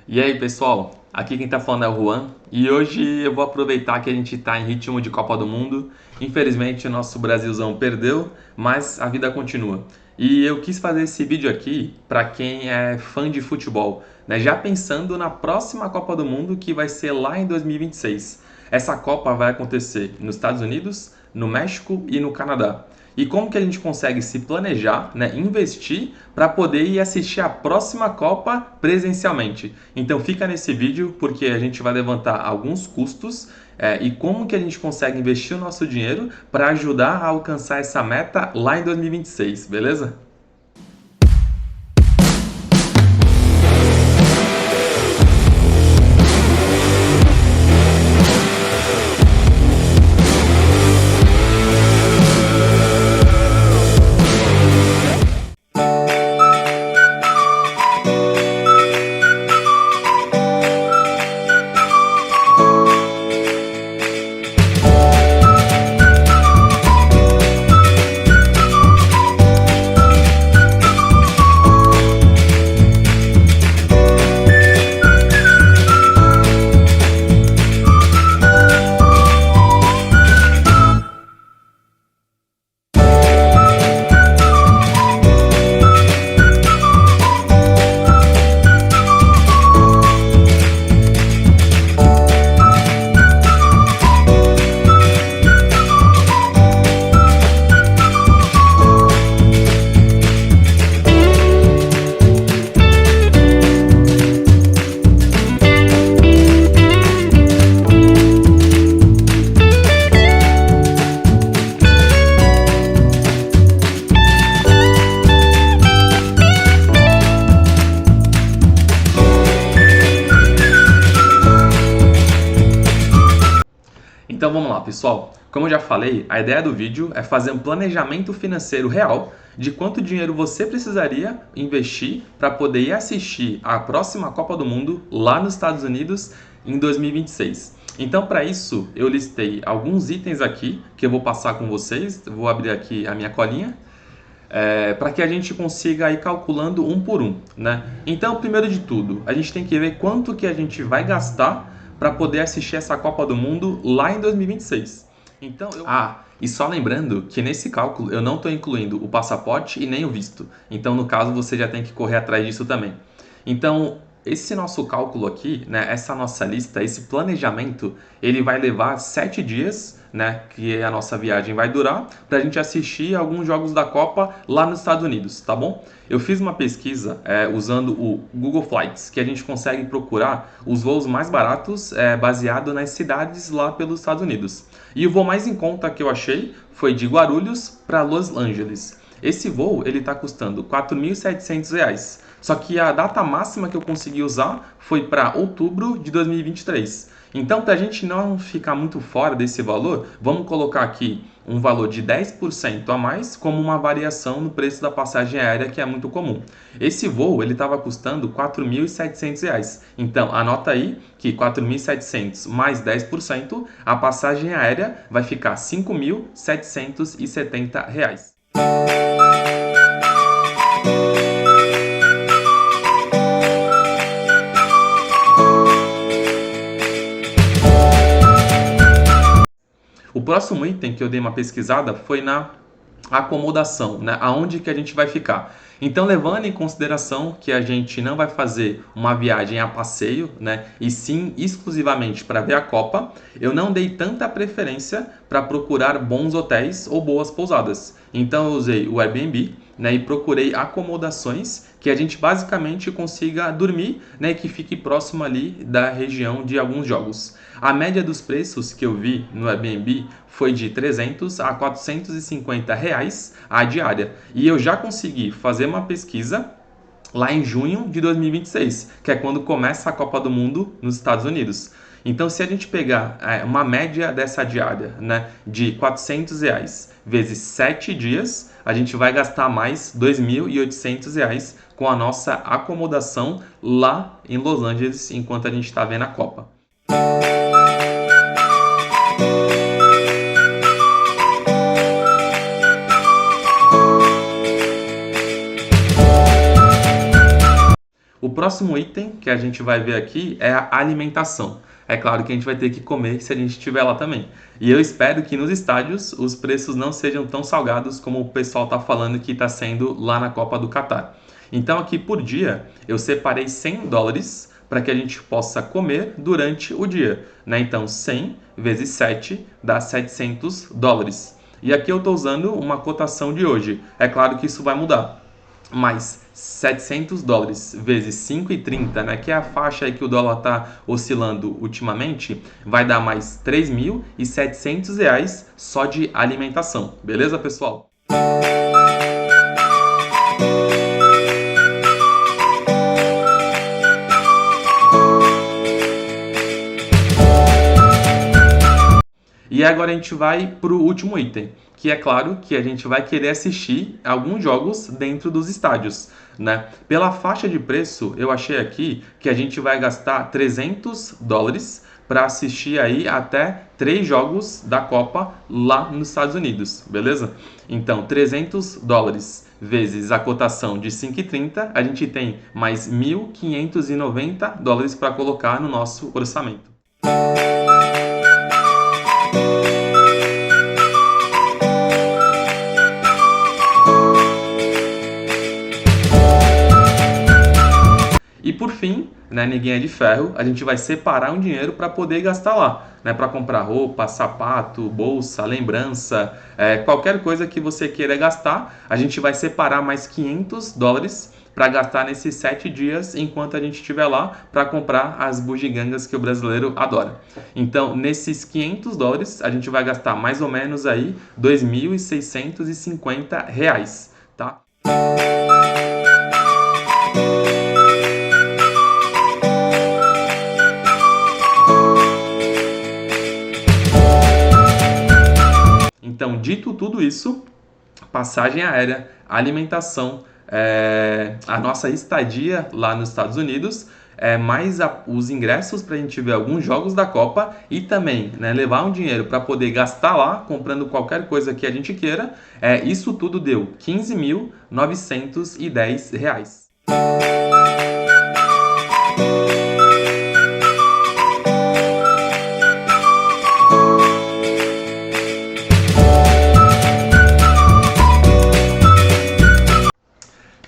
E aí, pessoal? Aqui quem tá falando é o Juan e hoje eu vou aproveitar que a gente tá em ritmo de Copa do Mundo. Infelizmente, o nosso Brasilzão perdeu, mas a vida continua. E eu quis fazer esse vídeo aqui para quem é fã de futebol, né? Já pensando na próxima Copa do Mundo que vai ser lá em 2026. Essa Copa vai acontecer nos Estados Unidos, no México e no Canadá. E como que a gente consegue se planejar, né, investir para poder ir assistir a próxima Copa presencialmente. Então fica nesse vídeo porque a gente vai levantar alguns custos e como que a gente consegue investir o nosso dinheiro para ajudar a alcançar essa meta lá em 2026, beleza? Então vamos lá, pessoal. Como eu já falei, a ideia do vídeo é fazer um planejamento financeiro real de quanto dinheiro você precisaria investir para poder ir assistir a próxima Copa do Mundo lá nos Estados Unidos em 2026. Então, para isso, eu listei alguns itens aqui que eu vou passar com vocês. Eu vou abrir aqui a minha colinha. Para que a gente consiga ir calculando um por um, né? Então, primeiro de tudo, a gente tem que ver quanto que a gente vai gastar para poder assistir essa Copa do Mundo lá em 2026. Então, e só lembrando que nesse cálculo eu não estou incluindo o passaporte e nem o visto. Então, no caso, você já tem que correr atrás disso também. Então, esse nosso cálculo aqui, né, essa nossa lista, esse planejamento, ele vai levar 7 dias, né, que a nossa viagem vai durar, para a gente assistir alguns jogos da Copa lá nos Estados Unidos, tá bom? Eu fiz uma pesquisa usando o Google Flights, que a gente consegue procurar os voos mais baratos baseado nas cidades lá pelos Estados Unidos. E o voo mais em conta que eu achei foi de Guarulhos para Los Angeles. Esse voo ele está custando R$ 4.700. Só que a data máxima que eu consegui usar foi para outubro de 2023. Então, para a gente não ficar muito fora desse valor, vamos colocar aqui um valor de 10% a mais como uma variação no preço da passagem aérea, que é muito comum. Esse voo ele estava custando R$ 4.700. Então, anota aí que 4.700 mais 10%, a passagem aérea vai ficar R$ 5.770. O próximo item que eu dei uma pesquisada foi na acomodação, né? Aonde que a gente vai ficar. Então, levando em consideração que a gente não vai fazer uma viagem a passeio, né? E sim exclusivamente para ver a Copa, eu não dei tanta preferência para procurar bons hotéis ou boas pousadas. Então, eu usei o Airbnb, né? E procurei acomodações que a gente basicamente consiga dormir, né? E que fique próximo ali da região de alguns jogos. A média dos preços que eu vi no Airbnb foi de 300 a 450 reais a diária. E eu já consegui fazer uma pesquisa lá em junho de 2026, que é quando começa a Copa do Mundo nos Estados Unidos. Então, se a gente pegar uma média dessa diária, né, de R$ 400 reais vezes 7 dias, a gente vai gastar mais R$ 2.800 com a nossa acomodação lá em Los Angeles enquanto a gente está vendo a Copa. O próximo item que a gente vai ver aqui é a alimentação. É claro que a gente vai ter que comer se a gente estiver lá também. E eu espero que nos estádios os preços não sejam tão salgados como o pessoal está falando que está sendo lá na Copa do Catar. Então aqui por dia eu separei $100 para que a gente possa comer durante o dia, né? Então 100 vezes 7 dá $700. E aqui eu estou usando uma cotação de hoje. É claro que isso vai mudar. Mas $700 vezes 5,30, né, que é a faixa aí que o dólar está oscilando ultimamente, vai dar mais R$ 3.700 só de alimentação. Beleza, pessoal? E agora a gente vai para o último item, que é claro que a gente vai querer assistir alguns jogos dentro dos estádios, né? Pela faixa de preço, eu achei aqui que a gente vai gastar $300 para assistir aí até 3 jogos da Copa lá nos Estados Unidos, beleza? Então, $300 vezes a cotação de 5,30, a gente tem mais $1.590 para colocar no nosso orçamento. E por fim, né, ninguém é de ferro, a gente vai separar um dinheiro para poder gastar lá, né, para comprar roupa, sapato, bolsa, lembrança, qualquer coisa que você queira gastar, a gente vai separar mais $500 para gastar nesses 7 dias enquanto a gente estiver lá para comprar as bugigangas que o brasileiro adora. Então, nesses $500, a gente vai gastar mais ou menos aí R$ 2.650, tá? Então, dito tudo isso, passagem aérea, alimentação, a nossa estadia lá nos Estados Unidos, mais os ingressos para a gente ver alguns jogos da Copa e também, né, levar um dinheiro para poder gastar lá, comprando qualquer coisa que a gente queira, isso tudo deu R$ 15.910.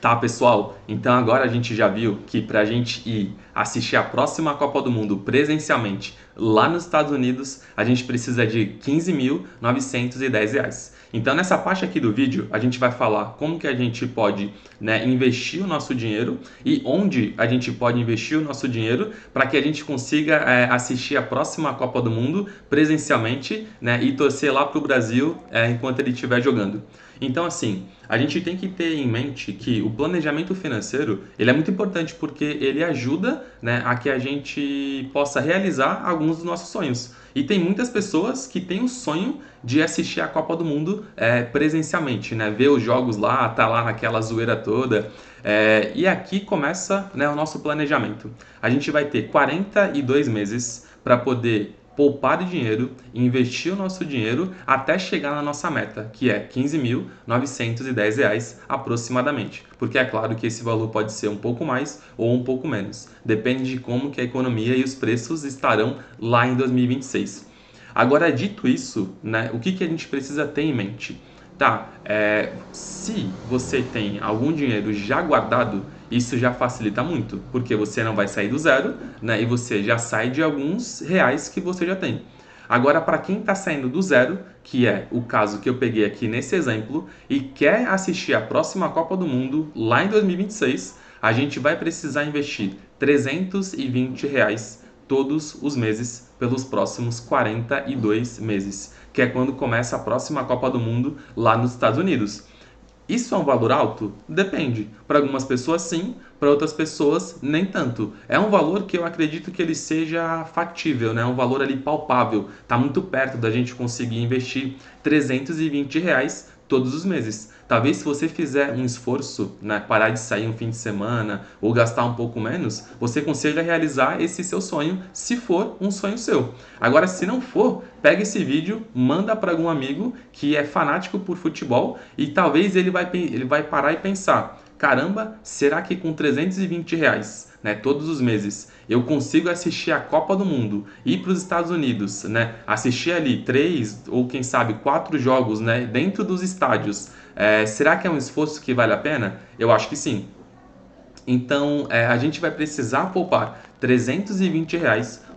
Tá, pessoal? Então agora a gente já viu que para a gente ir assistir a próxima Copa do Mundo presencialmente lá nos Estados Unidos, a gente precisa de R$ 15.910. Então nessa parte aqui do vídeo a gente vai falar como que a gente pode, né, investir o nosso dinheiro e onde a gente pode investir o nosso dinheiro para que a gente consiga assistir a próxima Copa do Mundo presencialmente, né, e torcer lá para o Brasil enquanto ele estiver jogando. Então, assim, a gente tem que ter em mente que o planejamento financeiro ele é muito importante porque ele ajuda, né, a que a gente possa realizar alguns dos nossos sonhos. E tem muitas pessoas que têm o sonho de assistir a Copa do Mundo presencialmente, né, ver os jogos lá, tá lá naquela zoeira toda. E aqui começa, né, o nosso planejamento. A gente vai ter 42 meses para poder poupar dinheiro e investir o nosso dinheiro até chegar na nossa meta, que é R$ 15.910 aproximadamente. Porque é claro que esse valor pode ser um pouco mais ou um pouco menos. Depende de como que a economia e os preços estarão lá em 2026. Agora, dito isso, né, o que a gente precisa ter em mente? Tá, se você tem algum dinheiro já guardado, isso já facilita muito, porque você não vai sair do zero, né, e você já sai de alguns reais que você já tem. Agora, para quem está saindo do zero, que é o caso que eu peguei aqui nesse exemplo, e quer assistir a próxima Copa do Mundo lá em 2026, a gente vai precisar investir R$ 320 todos os meses pelos próximos 42 meses, que é quando começa a próxima Copa do Mundo lá nos Estados Unidos. Isso é um valor alto? Depende. Para algumas pessoas sim, para outras pessoas nem tanto. É um valor que eu acredito que ele seja factível, né? Um valor ali palpável. Está muito perto da gente conseguir investir R$ 320 todos os meses. Talvez se você fizer um esforço, né, parar de sair um fim de semana ou gastar um pouco menos, você consiga realizar esse seu sonho, se for um sonho seu. Agora, se não for, pega esse vídeo, manda para algum amigo que é fanático por futebol e talvez ele vai parar e pensar: caramba, será que com R$ 320, né, todos os meses, eu consigo assistir a Copa do Mundo, ir para os Estados Unidos, né, assistir ali 3 ou quem sabe 4 jogos, né, dentro dos estádios? Será que é um esforço que vale a pena? Eu acho que sim. Então, a gente vai precisar poupar R$ 320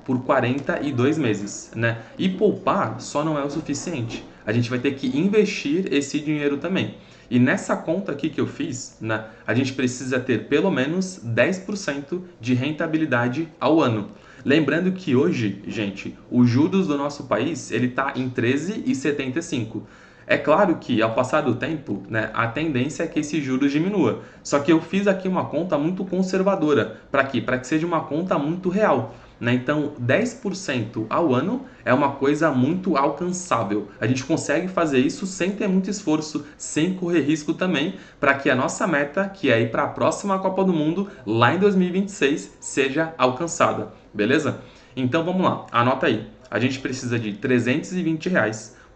por 42 meses, né? E poupar só não é o suficiente. A gente vai ter que investir esse dinheiro também. E nessa conta aqui que eu fiz, né, a gente precisa ter pelo menos 10% de rentabilidade ao ano. Lembrando que hoje, gente, os juros do nosso país ele está em 13,75. É claro que, ao passar do tempo, né, a tendência é que esse juros diminua. Só que eu fiz aqui uma conta muito conservadora. Para quê? Para que seja uma conta muito real. Né? Então, 10% ao ano é uma coisa muito alcançável. A gente consegue fazer isso sem ter muito esforço, sem correr risco também, para que a nossa meta, que é ir para a próxima Copa do Mundo, lá em 2026, seja alcançada. Beleza? Então, vamos lá. Anota aí. A gente precisa de R$ 320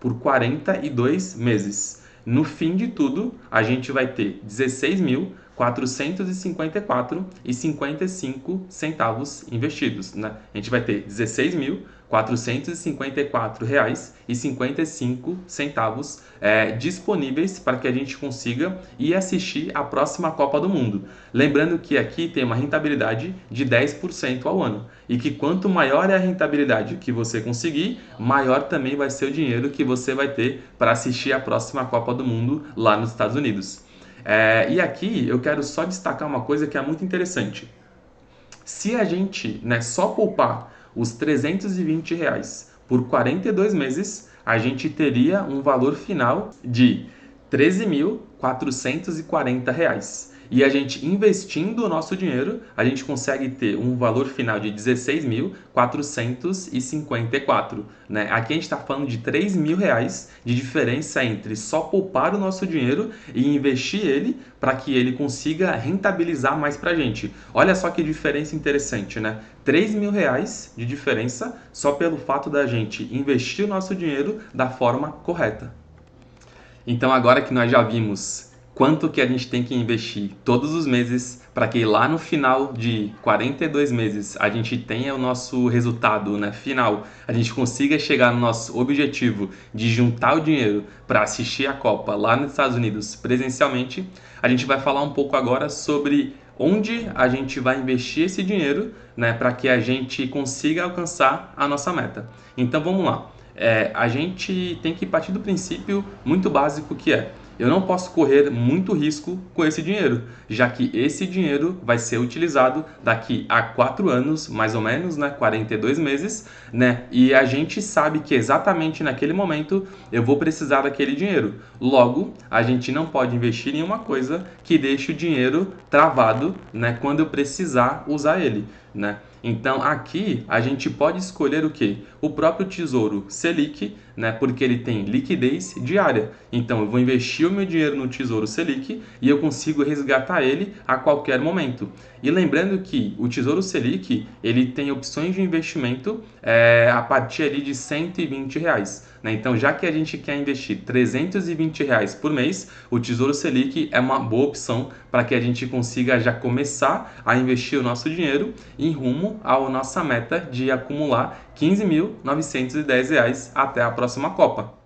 por 42 meses. No fim de tudo, a gente vai ter R$ 16.454,55 investidos, né? A gente vai ter R$ 16.454,55 disponíveis para que a gente consiga ir assistir a próxima Copa do Mundo. Lembrando que aqui tem uma rentabilidade de 10% ao ano e que quanto maior é a rentabilidade que você conseguir, maior também vai ser o dinheiro que você vai ter para assistir a próxima Copa do Mundo lá nos Estados Unidos. E aqui eu quero só destacar uma coisa que é muito interessante. Se a gente, né, só poupar os R$ 320 por 42 meses, a gente teria um valor final de R$ 13.440. E a gente investindo o nosso dinheiro, a gente consegue ter um valor final de R$ 16.454. Né? Aqui a gente está falando de R$ 3.000 de diferença entre só poupar o nosso dinheiro e investir ele para que ele consiga rentabilizar mais para a gente. Olha só que diferença interessante, né? R$ 3.000 de diferença só pelo fato da gente investir o nosso dinheiro da forma correta. Então agora que nós já vimos quanto que a gente tem que investir todos os meses para que lá no final de 42 meses a gente tenha o nosso resultado, né, final, a gente consiga chegar no nosso objetivo de juntar o dinheiro para assistir a Copa lá nos Estados Unidos presencialmente, a gente vai falar um pouco agora sobre onde a gente vai investir esse dinheiro, né, para que a gente consiga alcançar a nossa meta. Então vamos lá. A gente tem que partir do princípio muito básico que eu não posso correr muito risco com esse dinheiro, já que esse dinheiro vai ser utilizado daqui a 4 anos, mais ou menos, né, 42 meses, né? E a gente sabe que exatamente naquele momento eu vou precisar daquele dinheiro. Logo, a gente não pode investir em uma coisa que deixe o dinheiro travado, né, quando eu precisar usar ele, né? Então aqui a gente pode escolher o que? O próprio Tesouro Selic, né? Porque ele tem liquidez diária. Então eu vou investir o meu dinheiro no Tesouro Selic e eu consigo resgatar ele a qualquer momento. E lembrando que o Tesouro Selic ele tem opções de investimento a partir ali de R$ 120. Né? Então, já que a gente quer investir R$ 320 por mês, o Tesouro Selic é uma boa opção para que a gente consiga já começar a investir o nosso dinheiro em rumo à nossa meta de acumular R$ 15.910 até a próxima Copa.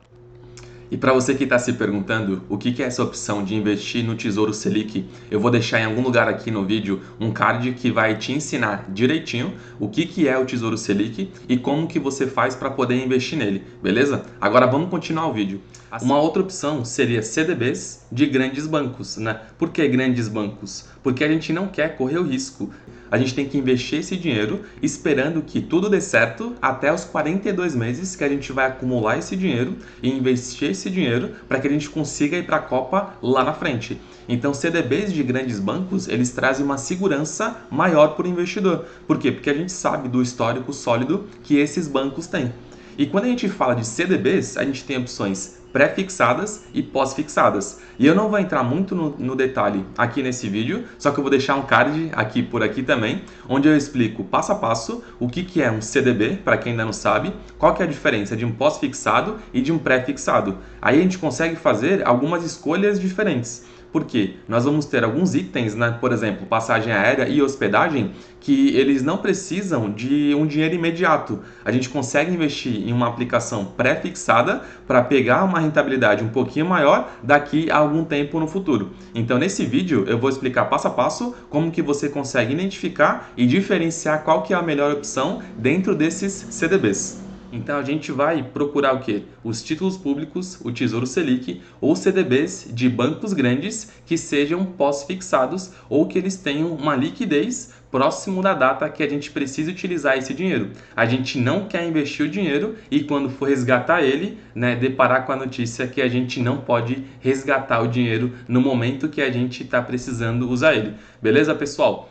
E para você que está se perguntando o que é essa opção de investir no Tesouro Selic, eu vou deixar em algum lugar aqui no vídeo um card que vai te ensinar direitinho o que é o Tesouro Selic e como que você faz para poder investir nele, beleza? Agora vamos continuar o vídeo. Uma outra opção seria CDBs de grandes bancos, né? Por que grandes bancos? Porque a gente não quer correr o risco. A gente tem que investir esse dinheiro esperando que tudo dê certo até os 42 meses que a gente vai acumular esse dinheiro e investir esse dinheiro para que a gente consiga ir para a Copa lá na frente. Então, CDBs de grandes bancos, eles trazem uma segurança maior para o investidor. Por quê? Porque a gente sabe do histórico sólido que esses bancos têm. E quando a gente fala de CDBs, a gente tem opções pré-fixadas e pós-fixadas. E eu não vou entrar muito no detalhe aqui nesse vídeo, só que eu vou deixar um card aqui por aqui também, onde eu explico passo a passo o que é um CDB, para quem ainda não sabe, qual que é a diferença de um pós-fixado e de um pré-fixado. Aí a gente consegue fazer algumas escolhas diferentes. Porque nós vamos ter alguns itens, né, por exemplo, passagem aérea e hospedagem, que eles não precisam de um dinheiro imediato. A gente consegue investir em uma aplicação pré-fixada para pegar uma rentabilidade um pouquinho maior daqui a algum tempo no futuro. Então, nesse vídeo, eu vou explicar passo a passo como que você consegue identificar e diferenciar qual que é a melhor opção dentro desses CDBs. Então a gente vai procurar o quê? Os títulos públicos, o Tesouro Selic ou CDBs de bancos grandes que sejam pós-fixados ou que eles tenham uma liquidez próximo da data que a gente precisa utilizar esse dinheiro. A gente não quer investir o dinheiro e quando for resgatar ele, né, deparar com a notícia que a gente não pode resgatar o dinheiro no momento que a gente está precisando usar ele. Beleza, pessoal?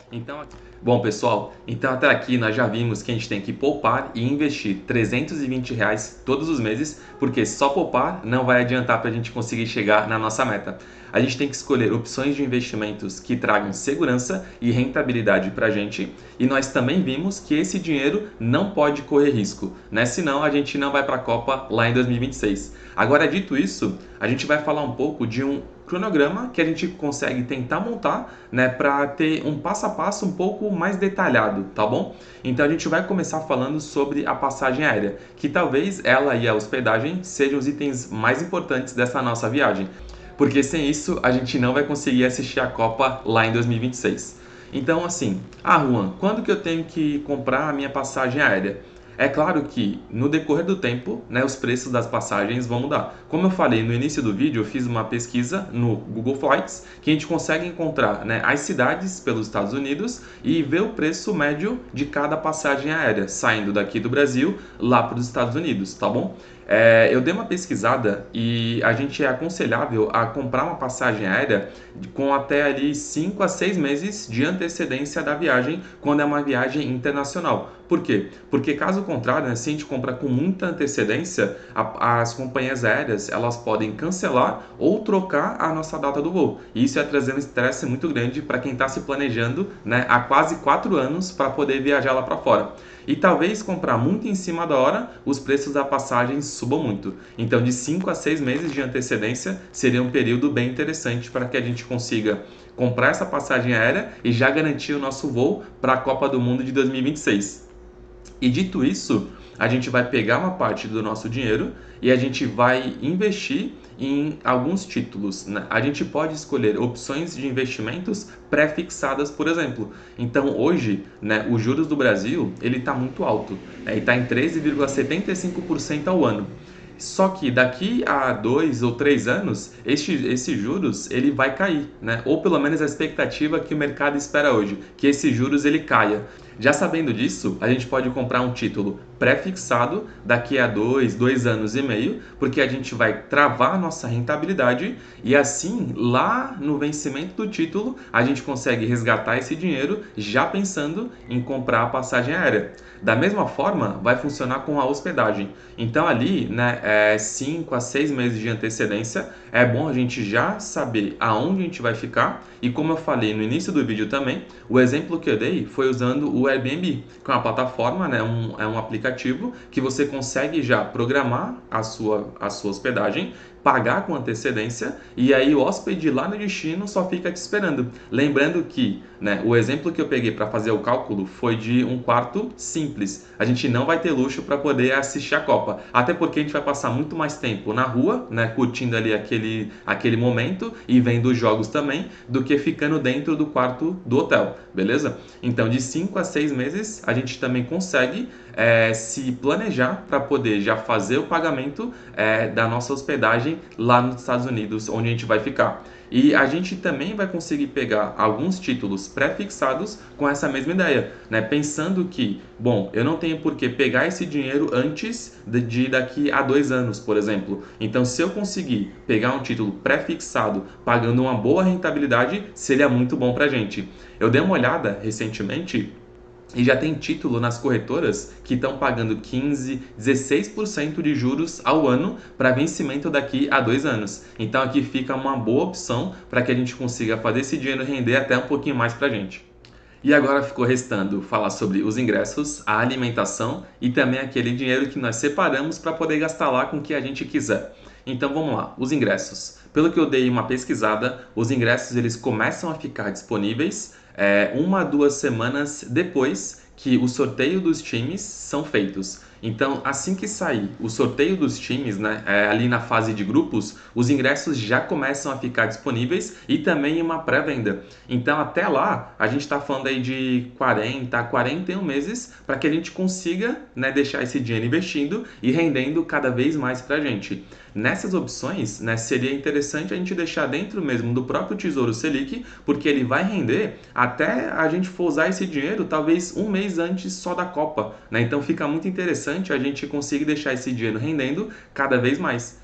Bom, pessoal, então até aqui nós já vimos que a gente tem que poupar e investir R$ 320 todos os meses, porque só poupar não vai adiantar para a gente conseguir chegar na nossa meta. A gente tem que escolher opções de investimentos que tragam segurança e rentabilidade para a gente, e nós também vimos que esse dinheiro não pode correr risco, né? Senão a gente não vai para a Copa lá em 2026. Agora, dito isso, a gente vai falar um pouco de um cronograma que a gente consegue tentar montar, né, para ter um passo a passo um pouco mais detalhado, tá bom? Então a gente vai começar falando sobre a passagem aérea, que talvez ela e a hospedagem sejam os itens mais importantes dessa nossa viagem, porque sem isso a gente não vai conseguir assistir a Copa lá em 2026. Então assim, Juan, quando que eu tenho que comprar a minha passagem aérea? É claro que no decorrer do tempo, né, os preços das passagens vão mudar. Como eu falei no início do vídeo, eu fiz uma pesquisa no Google Flights que a gente consegue encontrar, né, as cidades pelos Estados Unidos e ver o preço médio de cada passagem aérea saindo daqui do Brasil lá para os Estados Unidos, tá bom? Eu dei uma pesquisada e a gente é aconselhável a comprar uma passagem aérea com até ali 5 a 6 meses de antecedência da viagem, quando é uma viagem internacional. Por quê? Porque caso contrário, né, se a gente compra com muita antecedência, as companhias aéreas elas podem cancelar ou trocar a nossa data do voo. E isso é trazendo um estresse muito grande para quem está se planejando, né, há quase 4 anos para poder viajar lá para fora. E talvez comprar muito em cima da hora, os preços da passagem subam muito. Então, de 5 a 6 meses de antecedência seria um período bem interessante para que a gente consiga comprar essa passagem aérea e já garantir o nosso voo para a Copa do Mundo de 2026. E dito isso, a gente vai pegar uma parte do nosso dinheiro e a gente vai investir em alguns títulos, né? A gente pode escolher opções de investimentos pré-fixadas, por exemplo. Então hoje, né, os juros do Brasil ele está muito alto, né? Ele está em 13,75% ao ano. Só que daqui a 2 ou 3 anos, esses juros ele vai cair, né? Ou pelo menos a expectativa que o mercado espera hoje, que esses juros ele caia. Já sabendo disso, a gente pode comprar um título pré-fixado daqui a 2 anos e meio, porque a gente vai travar a nossa rentabilidade e assim, lá no vencimento do título, a gente consegue resgatar esse dinheiro já pensando em comprar a passagem aérea. Da mesma forma, vai funcionar com a hospedagem. Então ali, né, 5 a 6 meses de antecedência, é bom a gente já saber aonde a gente vai ficar e como eu falei no início do vídeo também, o exemplo que eu dei foi usando o Airbnb, que é uma plataforma, né, é um aplicativo que você consegue já programar a sua hospedagem, pagar com antecedência e aí o hóspede lá no destino só fica te esperando. Lembrando que, né, o exemplo que eu peguei para fazer o cálculo foi de um quarto simples. A gente não vai ter luxo para poder assistir a Copa, até porque a gente vai passar muito mais tempo na rua, né, curtindo ali aquele momento e vendo os jogos também, do que ficando dentro do quarto do hotel, beleza? Então de 5 a 6 meses a gente também consegue se planejar para poder já fazer o pagamento da nossa hospedagem lá nos Estados Unidos, onde a gente vai ficar. E a gente também vai conseguir pegar alguns títulos pré-fixados com essa mesma ideia, né? Pensando que, bom, eu não tenho por que pegar esse dinheiro antes de daqui a 2 anos, por exemplo. Então, se eu conseguir pegar um título pré-fixado pagando uma boa rentabilidade, seria muito bom para a gente. Eu dei uma olhada recentemente e já tem título nas corretoras que estão pagando 15%, 16% de juros ao ano para vencimento daqui a 2 anos. Então aqui fica uma boa opção para que a gente consiga fazer esse dinheiro render até um pouquinho mais para a gente. E agora ficou restando falar sobre os ingressos, a alimentação e também aquele dinheiro que nós separamos para poder gastar lá com o que a gente quiser. Então vamos lá, os ingressos. Pelo que eu dei uma pesquisada, os ingressos eles começam a ficar disponíveis 1 a 2 semanas depois que o sorteio dos times são feitos. Então, assim que sair o sorteio dos times, né, ali na fase de grupos, os ingressos já começam a ficar disponíveis e também uma pré-venda. Então, até lá, a gente está falando aí de 40 a 41 meses para que a gente consiga, né, deixar esse dinheiro investindo e rendendo cada vez mais para a gente. Nessas opções, né, seria interessante a gente deixar dentro mesmo do próprio Tesouro Selic, porque ele vai render até a gente for usar esse dinheiro talvez um mês antes só da Copa, né? Então fica muito interessante a gente conseguir deixar esse dinheiro rendendo cada vez mais.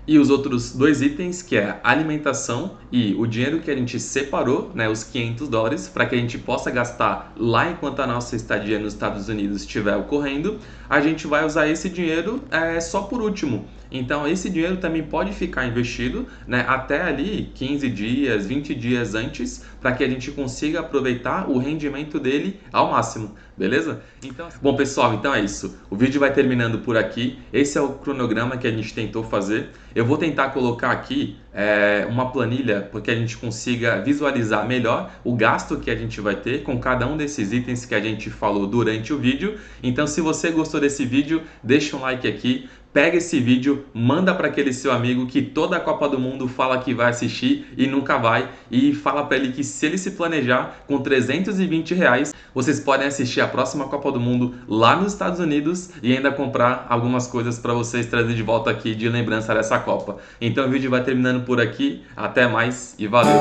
E os outros dois itens, que é alimentação e o dinheiro que a gente separou, né, os US$ 500, para que a gente possa gastar lá enquanto a nossa estadia nos Estados Unidos estiver ocorrendo, a gente vai usar esse dinheiro só por último. Então, esse dinheiro também pode ficar investido, né, até ali 15 dias, 20 dias antes, para que a gente consiga aproveitar o rendimento dele ao máximo, beleza? Então, bom, pessoal, então é isso. O vídeo vai terminando por aqui. Esse é o cronograma que a gente tentou fazer. Eu vou tentar colocar aqui uma planilha para que a gente consiga visualizar melhor o gasto que a gente vai ter com cada um desses itens que a gente falou durante o vídeo. Então, se você gostou desse vídeo, deixa um like aqui. Pega esse vídeo, manda para aquele seu amigo que toda a Copa do Mundo fala que vai assistir e nunca vai, e fala para ele que se ele se planejar com R$ 320, vocês podem assistir a próxima Copa do Mundo lá nos Estados Unidos e ainda comprar algumas coisas para vocês trazer de volta aqui de lembrança dessa Copa. Então o vídeo vai terminando por aqui, até mais e valeu!